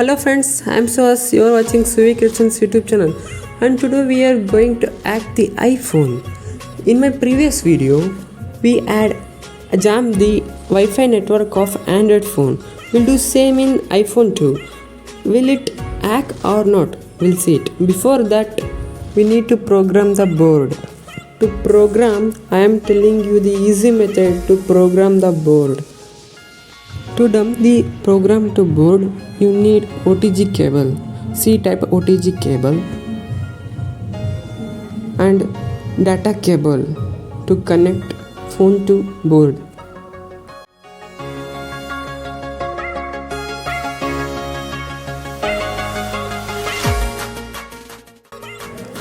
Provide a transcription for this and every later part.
Hello friends, I am Suas. You are watching Suvi Christian's YouTube channel, and today we are going to hack the iPhone. In my previous video, we had jammed the Wi-Fi network of Android phone. We'll do same in iPhone too. Will it hack or not? We'll see it. Before that, we need to program the board. To program, I am telling you the easy method to program the board. To dump the program to board, you need OTG cable, C-type OTG cable, and data cable to connect phone to board.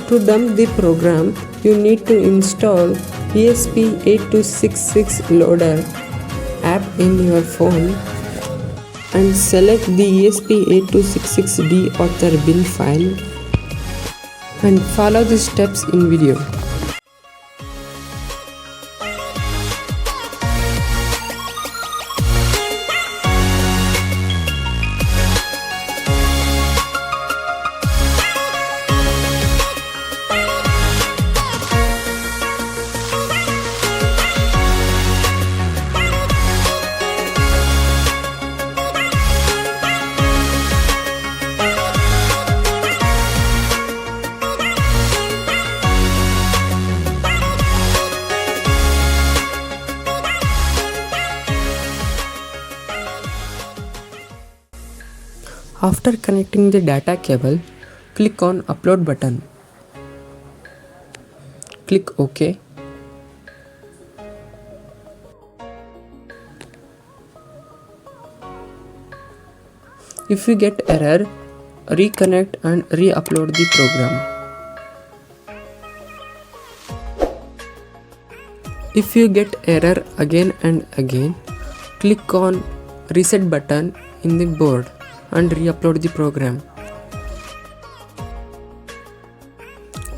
To dump the program, you need to install ESP8266 loader app in your phone and select the ESP8266 deauther bin file and follow the steps in video. After connecting the data cable, click on Upload button. Click OK. If you get error, reconnect and re-upload the program. If you get error again and again, click on Reset button in the board and re-upload the program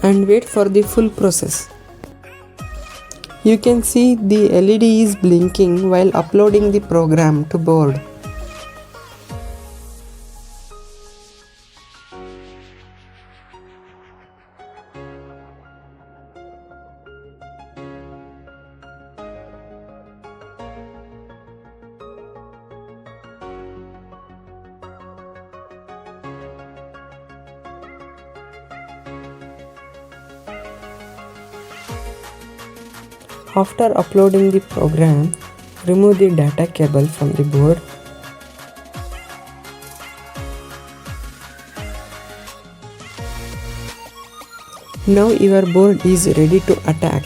and wait for the full process. You can see the LED is blinking while uploading the program to board. After uploading the program, remove the data cable from the board. Now your board is ready to attack.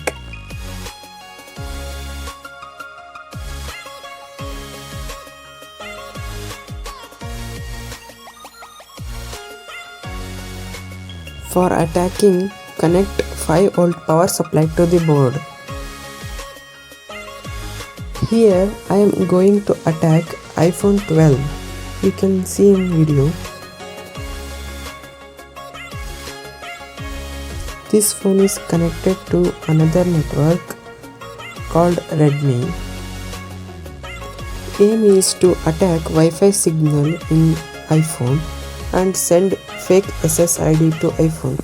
For attacking, connect 5V power supply to the board. Here I am going to attack iPhone 12. You can see in video. This phone is connected to another network called Redmi. Aim is to attack Wi-Fi signal in iPhone and send fake SSID to iPhone.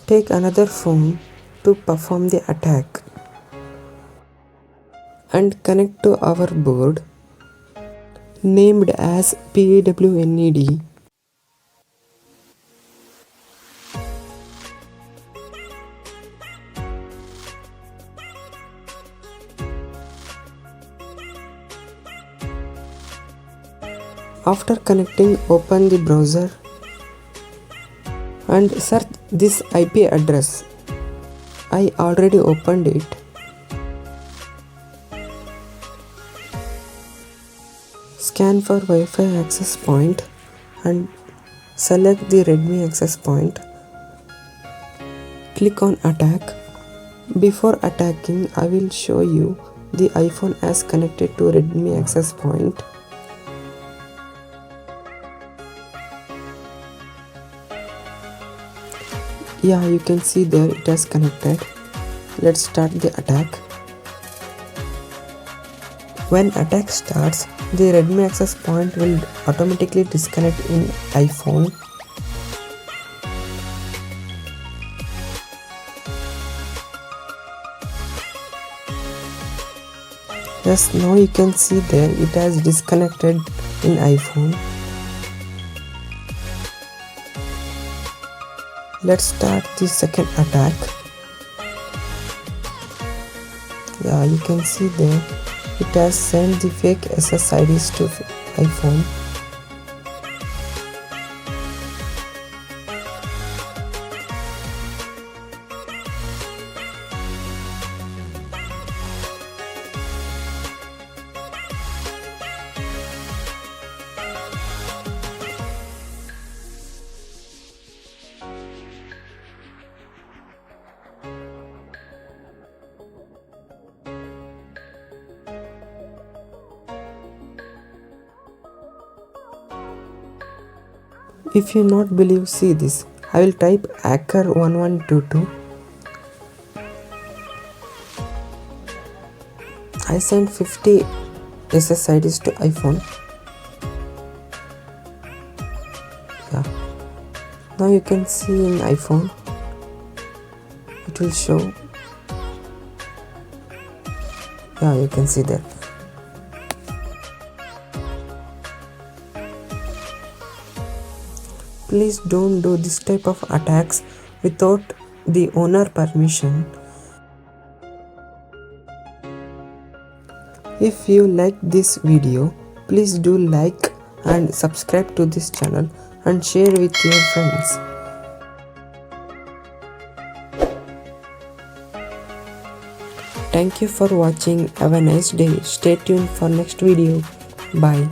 Take another phone to perform the attack and connect to our board named as PWNED. After connecting, open the browser and search this IP address. I already opened it. Scan for Wi-Fi access point and select the Redmi access point. Click on attack. Before attacking, I will show you the iPhone as connected to Redmi access point. Yeah, you can see there it has connected. Let's start the attack. When attack starts, the Redmi access point will automatically disconnect in iPhone. Yes, now you can see there it has disconnected in iPhone. Let's start the second attack. Yeah, you can see there it has sent the fake SSIDs to iPhone. If you not believe, see this. I will type hacker1122. I sent 50 SSIDs to iPhone. Yeah. Now you can see in iPhone. It will show. Yeah, you can see there. Please don't do this type of attacks without the owner permission. If you like this video, please do like and subscribe to this channel and share with your friends. Thank you for watching. Have a nice day. Stay tuned for next video. Bye.